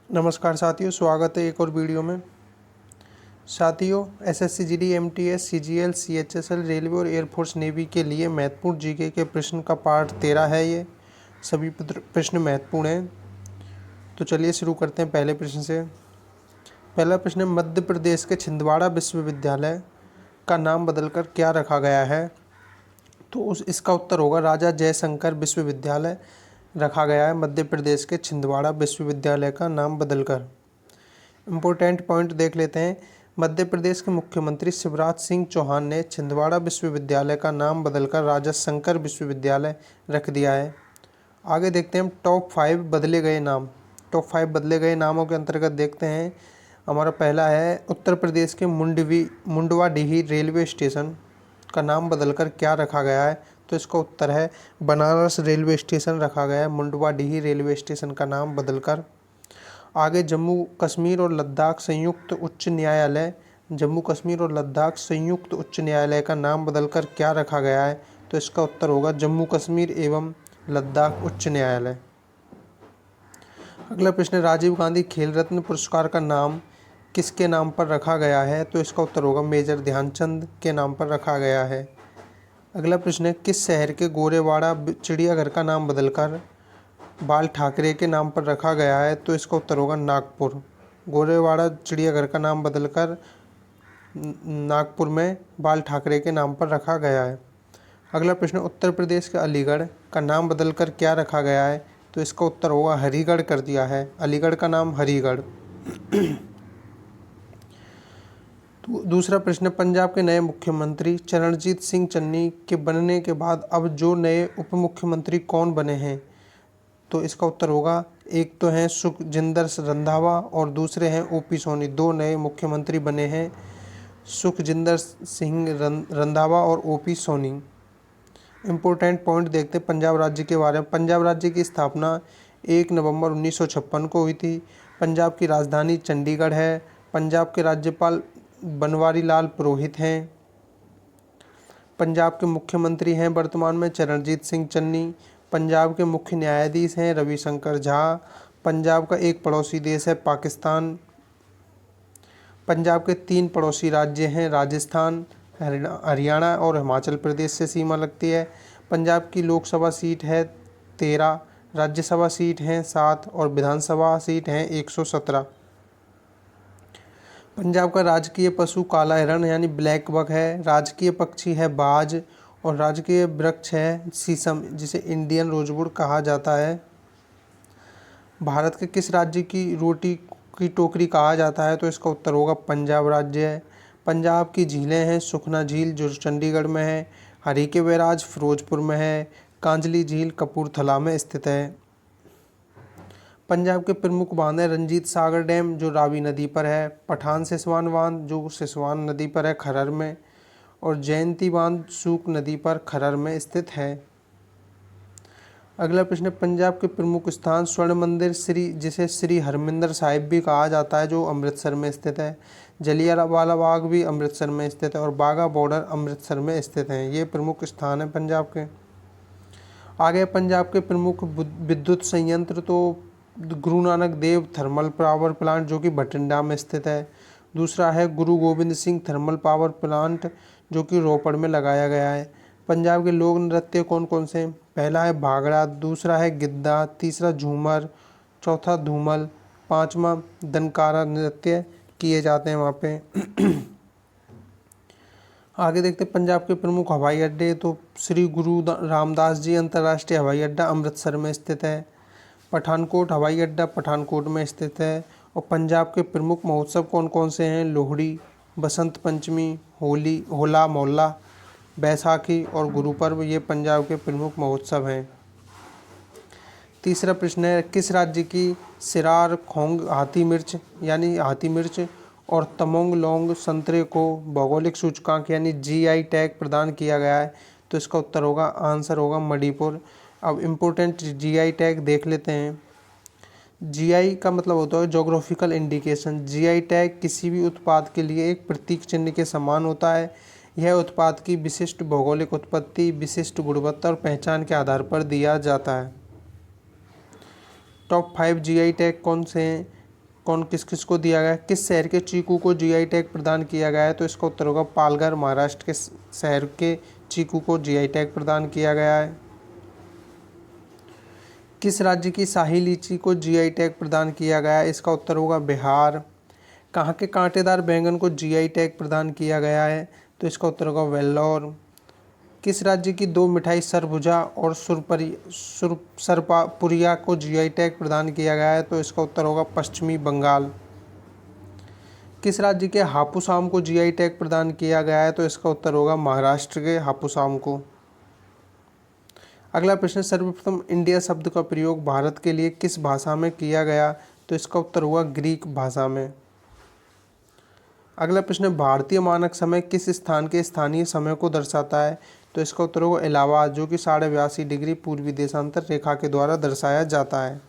नमस्कार साथियों, स्वागत है एक और वीडियो में। साथियों, SSC GD, MTS, CGL, CHSL, railway और एयरफोर्स नेवी के लिए महत्वपूर्ण जीके के प्रश्न का पार्ट 13 है। ये सभी प्रश्न महत्वपूर्ण हैं। तो चलिए शुरू करते हैं पहले प्रश्न से। पहला प्रश्न है, मध्य प्रदेश के छिंदवाड़ा विश्वविद्यालय का नाम बदलकर क्या रखा गया है? तो इसका उत्तर होगा राजा जयशंकर विश्वविद्यालय रखा गया है। मध्य प्रदेश के छिंदवाड़ा विश्वविद्यालय का नाम बदलकर। इम्पोर्टेंट पॉइंट देख लेते हैं। मध्य प्रदेश के मुख्यमंत्री शिवराज सिंह चौहान ने छिंदवाड़ा विश्वविद्यालय का नाम बदलकर राजा शंकर विश्वविद्यालय रख दिया है। आगे देखते हैं टॉप 5 बदले गए नाम। टॉप 5 बदले गए नामों के अंतर्गत देखते हैं। हमारा पहला है, उत्तर प्रदेश के मुंडवाडीही रेलवे स्टेशन का नाम बदलकर क्या रखा गया है? तो इसका उत्तर है बनारस रेलवे स्टेशन रखा गया है। मुंडवाडीही रेलवे स्टेशन का नाम बदलकर। आगे जम्मू कश्मीर और लद्दाख संयुक्त उच्च न्यायालय, जम्मू कश्मीर और लद्दाख संयुक्त उच्च न्यायालय का नाम बदलकर क्या रखा गया है? तो इसका उत्तर होगा जम्मू कश्मीर एवं लद्दाख उच्च न्यायालय। अगला प्रश्न, राजीव गांधी खेल रत्न पुरस्कार का नाम किसके नाम पर रखा गया है? तो इसका उत्तर होगा मेजर ध्यानचंद के नाम पर रखा गया है। अगला प्रश्न है, किस शहर के गोरेवाड़ा चिड़ियाघर का नाम बदलकर बाल ठाकरे के नाम पर रखा गया है? तो इसका उत्तर होगा नागपुर। गोरेवाड़ा चिड़ियाघर का नाम बदलकर नागपुर में बाल ठाकरे के नाम पर रखा गया है। अगला प्रश्न, उत्तर प्रदेश के अलीगढ़ का नाम बदलकर क्या रखा गया है? तो इसका उत्तर होगा हरिगढ़ कर दिया है। अलीगढ़ का नाम हरिगढ़। दूसरा प्रश्न, पंजाब के नए मुख्यमंत्री चरणजीत सिंह चन्नी के बनने के बाद अब जो नए उप मुख्यमंत्री कौन बने हैं? तो इसका उत्तर होगा, एक तो हैं सुखजिंदर रंधावा और दूसरे हैं ओपी सोनी। दो नए मुख्यमंत्री बने हैं, सुखजिंदर सिंह रंधावा और ओपी सोनी। इम्पोर्टेंट पॉइंट देखते हैं पंजाब राज्य के बारे में। पंजाब राज्य की स्थापना 1 नवंबर 1956 को हुई थी। पंजाब की राजधानी चंडीगढ़ है। पंजाब के राज्यपाल बनवारी लाल पुरोहित हैं। पंजाब के मुख्यमंत्री हैं वर्तमान में चरणजीत सिंह चन्नी। पंजाब के मुख्य न्यायाधीश हैं रविशंकर झा। पंजाब का एक पड़ोसी देश है पाकिस्तान। पंजाब के 3 पड़ोसी राज्य हैं राजस्थान, हरियाणा और हिमाचल प्रदेश से सीमा लगती है। पंजाब की लोकसभा सीट है 13, राज्यसभा सीट हैं 7 और विधानसभा सीट हैं 117। पंजाब का राजकीय पशु काला हिरण यानी ब्लैक बक है। राजकीय पक्षी है बाज और राजकीय वृक्ष है शीशम, जिसे इंडियन रोजवुड कहा जाता है। भारत के किस राज्य की रोटी की टोकरी कहा जाता है? तो इसका उत्तर होगा पंजाब राज्य है। पंजाब की झीलें हैं सुखना झील जो चंडीगढ़ में है, हरीके बैराज फिरोजपुर में है, कांजली झील कपूरथला में स्थित है। पंजाब के प्रमुख बांध हैं रंजीत सागर डैम जो रावी नदी पर है, पठान सिसवान बांध जो सिसवान नदी पर है खरर में, और जयंती बांध सूक नदी पर खरर में स्थित है। अगला प्रश्न, पंजाब के प्रमुख स्थान स्वर्ण मंदिर जिसे श्री हरमिंदर साहिब भी कहा जाता है जो अमृतसर में स्थित है। जलियांवाला बाग भी अमृतसर में स्थित है और बाघा बॉर्डर अमृतसर में स्थित हैं। ये प्रमुख स्थान हैं पंजाब के। आगे पंजाब के प्रमुख विद्युत संयंत्र, तो Guru Nanak Dev thermal power plant जो कि भटिंडा में स्थित है। दूसरा है Guru Gobind Singh thermal power plant जो कि रोपड़ में लगाया गया है। पंजाब के लोक नृत्य कौन कौन से हैं? पहला है भांगड़ा, दूसरा है गिद्धा, तीसरा झूमर, चौथा धूमल, पांचवा दनकारा नृत्य किए जाते हैं वहाँ पे। आगे देखते हैं पंजाब के प्रमुख हवाई अड्डे, तो श्री गुरु रामदास जी अंतर्राष्ट्रीय हवाई अड्डा अमृतसर में स्थित है। पठानकोट हवाई अड्डा पठानकोट में स्थित है। और पंजाब के प्रमुख महोत्सव कौन कौन से हैं? लोहड़ी, बसंत पंचमी, होली, होला मोहल्ला, बैसाखी और गुरुपर्व, ये पंजाब के प्रमुख महोत्सव हैं। तीसरा प्रश्न है, किस राज्य की सिरार खोंग हाथी मिर्च यानी हाथी मिर्च और तमोंग लौंग संतरे को भौगोलिक सूचकांक यानी जीआई टैग प्रदान किया गया है? तो इसका उत्तर होगा, आंसर होगा मणिपुर। अब इम्पोर्टेंट जीआई टैग देख लेते हैं। जीआई का मतलब होता है ज्योग्राफिकल इंडिकेशन। जीआई टैग किसी भी उत्पाद के लिए एक प्रतीक चिन्ह के समान होता है। यह उत्पाद की विशिष्ट भौगोलिक उत्पत्ति, विशिष्ट गुणवत्ता और पहचान के आधार पर दिया जाता है। टॉप 5 जीआई टैग कौन से हैं? कौन किस किस को दिया गया है? किस शहर के चीकू को जीआई टैग प्रदान किया गया है? तो इसका उत्तर होगा पालघर। महाराष्ट्र के शहर के चीकू को जीआई टैग प्रदान किया गया है। किस राज्य की शाही लीची को जीआई टैग प्रदान किया गया है? इसका उत्तर होगा बिहार। कहाँ के कांटेदार बैंगन को जीआई टैग प्रदान किया गया है? तो इसका उत्तर होगा वेल्लोर। किस राज्य की दो मिठाई सरभुजा और सरपुरिया को जीआई टैग प्रदान किया गया है? तो इसका उत्तर होगा पश्चिमी बंगाल। किस राज्य के हापुस आम को जीआई टैग प्रदान किया गया है? तो इसका उत्तर होगा महाराष्ट्र के हापुस आम को। अगला प्रश्न, सर्वप्रथम इंडिया शब्द का प्रयोग भारत के लिए किस भाषा में किया गया? तो इसका उत्तर होगा ग्रीक भाषा में। अगला प्रश्न, भारतीय मानक समय किस स्थान के स्थानीय समय को दर्शाता है? तो इसका उत्तर होगा इलाहाबाद, जो कि 82.5 डिग्री पूर्वी देशांतर रेखा के द्वारा दर्शाया जाता है।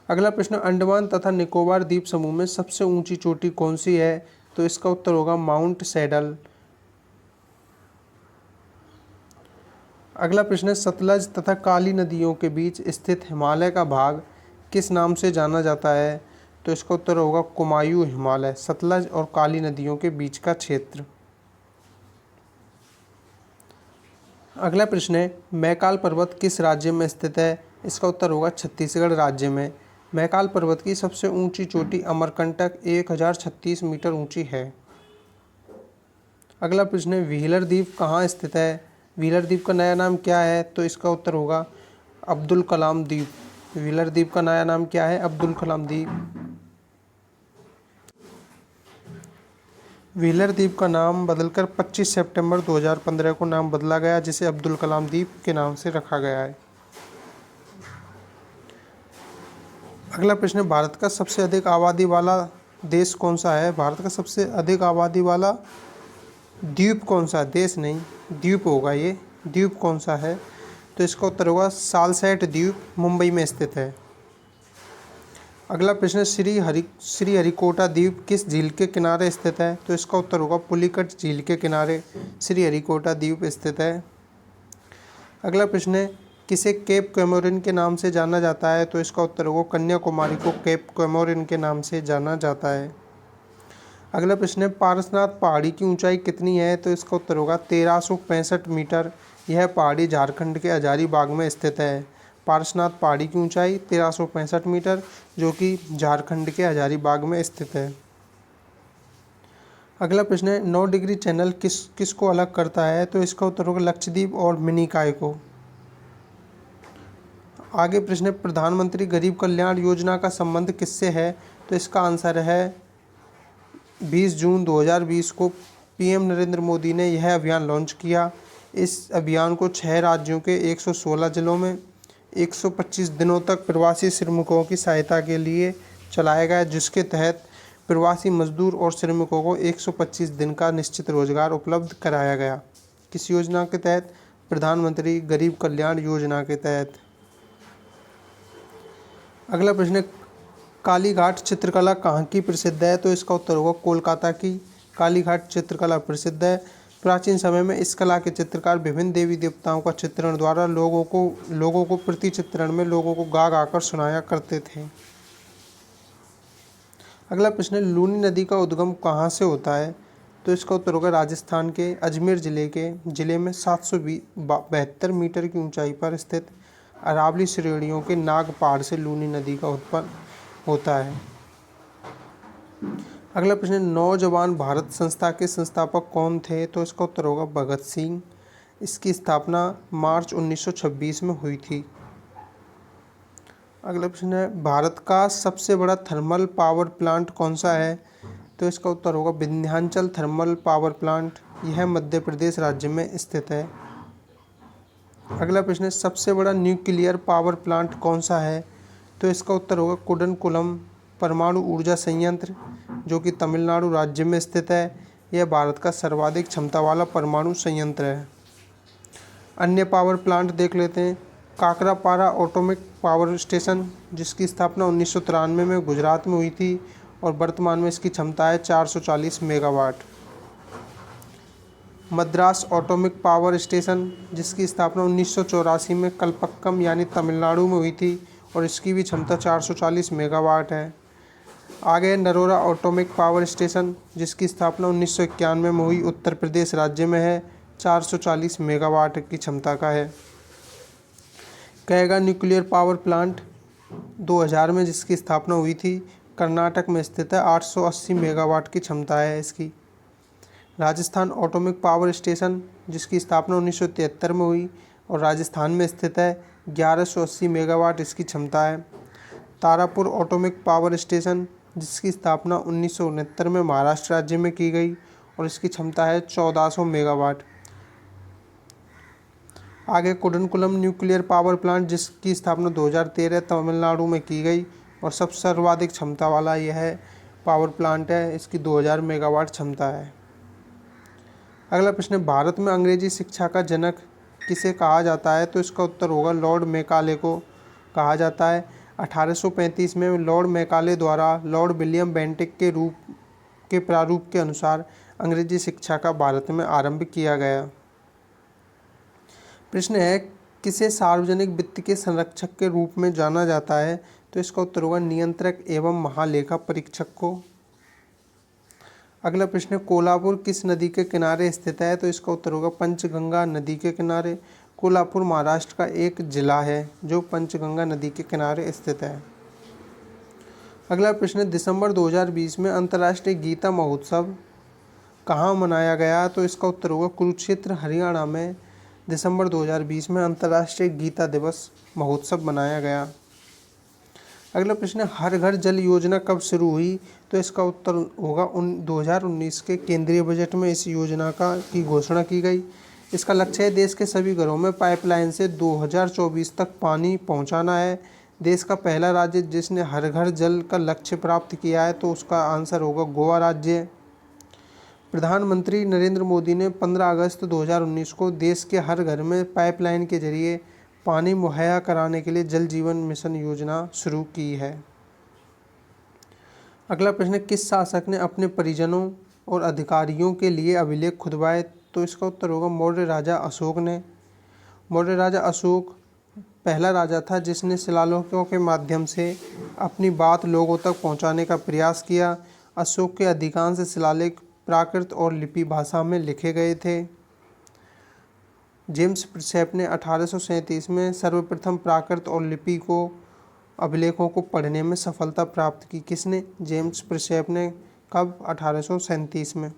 अगला प्रश्न, अंडमान तथा निकोबार द्वीप समूह में सबसे ऊंची चोटी कौन सी है? तो इसका उत्तर होगा माउंट सैडल। अगला प्रश्न, सतलज तथा काली नदियों के बीच स्थित हिमालय का भाग किस नाम से जाना जाता है? तो इसका उत्तर होगा कुमायूं हिमालय। सतलज और काली नदियों के बीच का क्षेत्र। अगला प्रश्न है, मैकाल पर्वत किस राज्य में स्थित है? इसका उत्तर होगा छत्तीसगढ़ राज्य में। मैकाल पर्वत की सबसे ऊंची चोटी अमरकंटक 1036 मीटर ऊंची है। अगला प्रश्न है, व्हीलर द्वीप कहाँ स्थित है? व्हीलर द्वीप का नया नाम क्या है? तो इसका उत्तर होगा अब्दुल कलाम द्वीप। व्हीलर द्वीप का नया नाम क्या है? अब्दुल कलाम द्वीप। व्हीलर द्वीप का नाम बदलकर 25 सितंबर 2015 को नाम बदला गया, जिसे अब्दुल कलाम द्वीप के नाम से रखा गया है। अगला प्रश्न, भारत का सबसे अधिक आबादी वाला देश कौन सा है? भारत का सबसे अधिक आबादी वाला द्वीप कौन सा? देश नहीं, द्वीप होगा ये। द्वीप कौन सा है? तो इसका उत्तर होगा सालसेट द्वीप, मुंबई में स्थित है। अगला प्रश्न, श्रीहरिकोटा द्वीप किस झील के किनारे स्थित है? तो इसका उत्तर होगा पुलिकट झील के किनारे श्रीहरिकोटा द्वीप स्थित है। अगला प्रश्न है, किसे केप कोमोरिन के नाम से जाना जाता है? तो इसका उत्तर होगा कन्याकुमारी को केप कोमोरिन के नाम से जाना जाता है। अगला प्रश्न है, पारसनाथ पहाड़ी की ऊंचाई कितनी है? तो इसका उत्तर होगा 1365 मीटर। यह पहाड़ी झारखंड के हजारीबाग में स्थित है। पारसनाथ पहाड़ी की ऊंचाई 1365 मीटर, जो कि झारखंड के हजारीबाग में स्थित है। अगला प्रश्न है, 9 डिग्री चैनल किसको अलग करता है? तो इसका उत्तर होगा लक्षद्वीप और मिनिकॉय को। आगे प्रश्न है, प्रधानमंत्री गरीब कल्याण योजना का संबंध किससे है? तो इसका आंसर है 20 जून 2020 को पीएम नरेंद्र मोदी ने यह अभियान लॉन्च किया। इस अभियान को 6 राज्यों के 116 जिलों में 125 दिनों तक प्रवासी श्रमिकों की सहायता के लिए चलाया गया, जिसके तहत प्रवासी मजदूर और श्रमिकों को 125 दिन का निश्चित रोजगार उपलब्ध कराया गया। किस योजना के तहत? प्रधानमंत्री गरीब कल्याण योजना के तहत। अगला प्रश्न है, कालीघाट चित्रकला कहाँ की प्रसिद्ध है? तो इसका उत्तर होगा कोलकाता की। कालीघाट चित्रकला प्रसिद्ध है। प्राचीन समय में इस कला के चित्रकार विभिन्न देवी देवताओं का चित्रण द्वारा लोगों को प्रति चित्रण में लोगों को गा गा कर सुनाया करते थे। अगला प्रश्न है, लूनी नदी का उद्गम कहाँ से होता है? तो इसका उत्तर होगा राजस्थान के अजमेर जिले में 772 मीटर की ऊंचाई पर स्थित अरावली श्रेणियों के नाग पहाड़ से लूनी नदी का उत्पन्न होता है। अगला प्रश्न, नौजवान भारत संस्था के संस्थापक कौन थे? तो इसका उत्तर होगा भगत सिंह। इसकी स्थापना मार्च 1926 में हुई थी। अगला प्रश्न है, भारत का सबसे बड़ा थर्मल पावर प्लांट कौन सा है? तो इसका उत्तर होगा विंध्याचल थर्मल पावर प्लांट। यह मध्य प्रदेश राज्य में स्थित है। अगला प्रश्न है, सबसे बड़ा न्यूक्लियर पावर प्लांट कौन सा है? तो इसका उत्तर होगा कुडनकुलम परमाणु ऊर्जा संयंत्र, जो कि तमिलनाडु राज्य में स्थित है। यह भारत का सर्वाधिक क्षमता वाला परमाणु संयंत्र है। अन्य पावर प्लांट देख लेते हैं। काकरापारा एटॉमिक पावर स्टेशन, जिसकी स्थापना 1993 में गुजरात में हुई थी और वर्तमान में इसकी क्षमता है 440 megawatt. Madras atomic power station, जिसकी स्थापना 1984 में कलपक्कम यानी तमिलनाडु में हुई थी और इसकी भी क्षमता 440 मेगावाट है। आगे नरोरा एटॉमिक पावर स्टेशन, जिसकी स्थापना 1991 में हुई, उत्तर प्रदेश राज्य में है, 440 मेगावाट की क्षमता का है। कैगा न्यूक्लियर पावर प्लांट 2000 में जिसकी स्थापना हुई थी, कर्नाटक में स्थित है, 880 मेगावाट की क्षमता है इसकी। राजस्थान एटॉमिक पावर स्टेशन, जिसकी स्थापना 1973 में हुई और राजस्थान में स्थित है, 1180 मेगावाट इसकी क्षमता है। तारापुर एटॉमिक पावर स्टेशन, जिसकी स्थापना 1969 में महाराष्ट्र राज्य में की गई और इसकी क्षमता है 1400 मेगावाट। आगे कुडनकुलम न्यूक्लियर पावर प्लांट, जिसकी स्थापना 2013 तमिलनाडु में की गई और सबसे सर्वाधिक क्षमता वाला यह पावर प्लांट है, इसकी 2000 मेगावाट क्षमता है। अगला प्रश्न है, भारत में अंग्रेजी शिक्षा का जनक किसे कहा जाता है? तो इसका उत्तर होगा लॉर्ड मैकाले को कहा जाता है। 1835 में लॉर्ड मैकाले द्वारा लॉर्ड विलियम बेंटिक के प्रारूप के अनुसार अंग्रेजी शिक्षा का भारत में आरंभ किया गया। प्रश्न है, किसे सार्वजनिक वित्त के संरक्षक के रूप में जाना जाता है? तो इसका उत्तर होगा नियंत्रक एवं महालेखा परीक्षक को। अगला प्रश्न है, कोल्हापुर किस नदी के किनारे स्थित है? तो इसका उत्तर होगा पंचगंगा नदी के किनारे। कोल्हापुर महाराष्ट्र का एक जिला है जो पंचगंगा नदी के किनारे स्थित है। अगला प्रश्न है, दिसंबर 2020 में अंतर्राष्ट्रीय गीता महोत्सव कहाँ मनाया गया? तो इसका उत्तर होगा कुरुक्षेत्र हरियाणा में दिसंबर 2020 में अंतर्राष्ट्रीय गीता दिवस महोत्सव मनाया गया। अगला प्रश्न है, हर घर जल योजना कब शुरू हुई? तो इसका उत्तर होगा 2019 के केंद्रीय बजट में इस योजना की घोषणा की गई। इसका लक्ष्य है देश के सभी घरों में पाइपलाइन से 2024 तक पानी पहुंचाना है। देश का पहला राज्य जिसने हर घर जल का लक्ष्य प्राप्त किया है, तो उसका आंसर होगा गोवा राज्य। प्रधानमंत्री नरेंद्र मोदी ने 15 अगस्त 2019 को देश के हर घर में पाइपलाइन के जरिए पानी मुहैया कराने के लिए जल जीवन मिशन योजना शुरू की है। अगला प्रश्न है, किस शासक ने अपने परिजनों और अधिकारियों के लिए अभिलेख खुदवाए? तो इसका उत्तर होगा मौर्य राजा अशोक ने। मौर्य राजा अशोक पहला राजा था जिसने शिलालेखों के माध्यम से अपनी बात लोगों तक पहुंचाने का प्रयास किया। अशोक के अधिकांश शिलालेख प्राकृत और लिपि भाषा में लिखे गए थे। जेम्स प्रिंसेप ने 1837 में सर्वप्रथम प्राकृत और लिपि को अभिलेखों को पढ़ने में सफलता प्राप्त की। किसने? जेम्स प्रिंसेप ने। कब? 1837 में।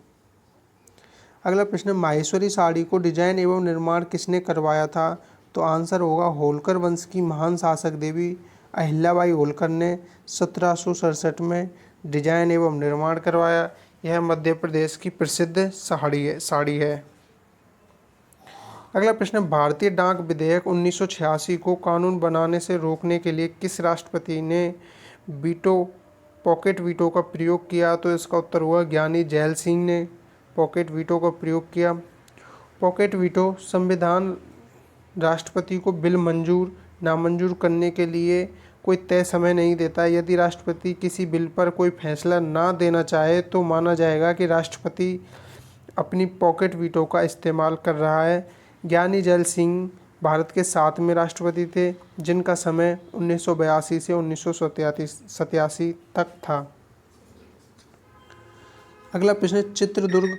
अगला प्रश्न, माहेश्वरी साड़ी को डिजाइन एवं निर्माण किसने करवाया था? तो आंसर होगा होलकर वंश की महान शासक देवी अहिल्याबाई होलकर ने 1767 में डिजाइन एवं निर्माण करवाया। यह मध्य प्रदेश की प्रसिद्ध साड़ी है। अगला प्रश्न, भारतीय डाक विधेयक 1986 को कानून बनाने से रोकने के लिए किस राष्ट्रपति ने पॉकेट वीटो का प्रयोग किया? तो इसका उत्तर हुआ ज्ञानी जैल सिंह ने पॉकेट वीटो का प्रयोग किया। पॉकेट वीटो संविधान राष्ट्रपति को बिल मंजूर नामंजूर करने के लिए कोई तय समय नहीं देता। यदि राष्ट्रपति किसी बिल पर कोई फैसला ना देना चाहे तो माना जाएगा कि राष्ट्रपति अपनी पॉकेट वीटो का इस्तेमाल कर रहा है। ज्ञानी जैल सिंह भारत के 7वें राष्ट्रपति थे जिनका समय 1982 से 1987 तक था। अगला प्रश्न, चित्रदुर्ग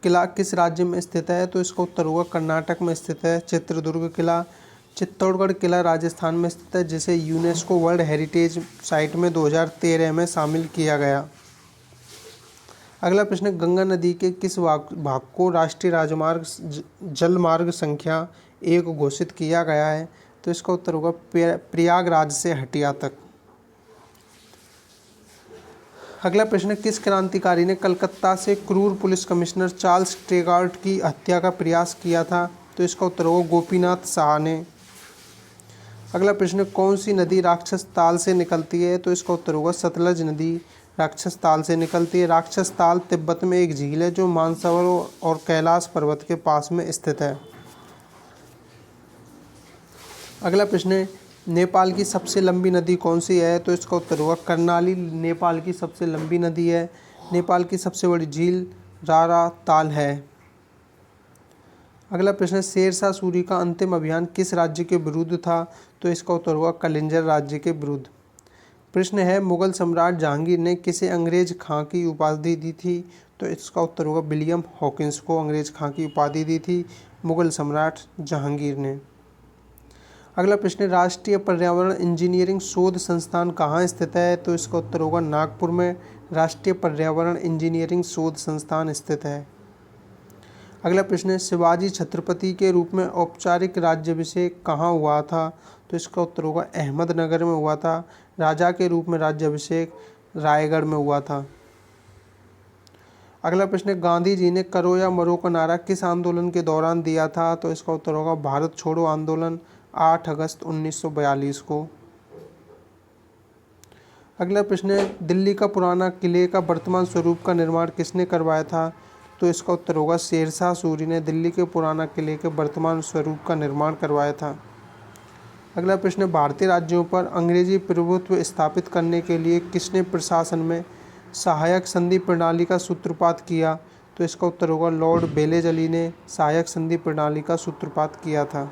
किला किस राज्य में स्थित है? तो इसका उत्तर होगा कर्नाटक में स्थित है चित्रदुर्ग किला। चित्तौड़गढ़ किला राजस्थान में स्थित है जिसे यूनेस्को वर्ल्ड हेरिटेज साइट में 2013 में शामिल किया गया। अगला प्रश्न, गंगा नदी के किस भाग को राष्ट्रीय राजमार्ग जलमार्ग संख्या 1 घोषित किया गया है? तो इसका उत्तर होगा प्रयागराज से हटिया तक। अगला प्रश्न, किस क्रांतिकारी ने कलकत्ता से क्रूर पुलिस कमिश्नर चार्ल्स ट्रेगार्ट की हत्या का प्रयास किया था? तो इसका उत्तर होगा गोपीनाथ शाह ने। अगला प्रश्न, कौन सी नदी राक्षस ताल से निकलती है? तो इसका उत्तर होगा सतलज नदी राक्षस ताल से निकलती है। राक्षस ताल तिब्बत में एक झील है जो मानसरोवर और कैलाश पर्वत के पास में स्थित है। अगला प्रश्न है, नेपाल की सबसे लंबी नदी कौन सी है? तो इसका उत्तर होगा कर्णाली नेपाल की सबसे लंबी नदी है। नेपाल की सबसे बड़ी झील रारा ताल है। अगला प्रश्न है, शेरशाह सूरी का अंतिम अभियान किस राज्य के विरुद्ध था? तो इसका उत्तर होगा कलिंजर राज्य के विरुद्ध। प्रश्न है मुगल सम्राट जहांगीर ने किसे अंग्रेज खां की उपाधि दी थी? तो इसका उत्तर होगा विलियम हॉकिंस को अंग्रेज खां की उपाधि दी थी मुगल सम्राट जहांगीर ने। अगला प्रश्न है राष्ट्रीय पर्यावरण इंजीनियरिंग शोध संस्थान कहाँ स्थित है? तो इसका उत्तर होगा नागपुर में राष्ट्रीय पर्यावरण इंजीनियरिंग शोध संस्थान स्थित है। अगला प्रश्न है शिवाजी छत्रपति के रूप में औपचारिक राज्याभिषेक कहाँ हुआ था? तो इसका उत्तर होगा अहमदनगर में हुआ था। राजा के रूप में राज्याभिषेक रायगढ़ में हुआ था। अगला प्रश्न है गांधी जी ने करो या मरो का नारा किस आंदोलन के दौरान दिया था? तो इसका उत्तर होगा भारत छोड़ो आंदोलन 8 अगस्त 1942 को। अगला प्रश्न है दिल्ली का पुराना किले का वर्तमान स्वरूप का निर्माण किसने करवाया था? तो इसका उत्तर होगा शेरशाह सूरी ने दिल्ली के पुराना किले के वर्तमान स्वरूप का निर्माण करवाया था। अगला प्रश्न है भारतीय राज्यों पर अंग्रेजी प्रभुत्व स्थापित करने के लिए किसने प्रशासन में सहायक संधि प्रणाली का सूत्रपात किया? तो इसका उत्तर होगा लॉर्ड बेलेज अली ने सहायक संधि प्रणाली का सूत्रपात किया था।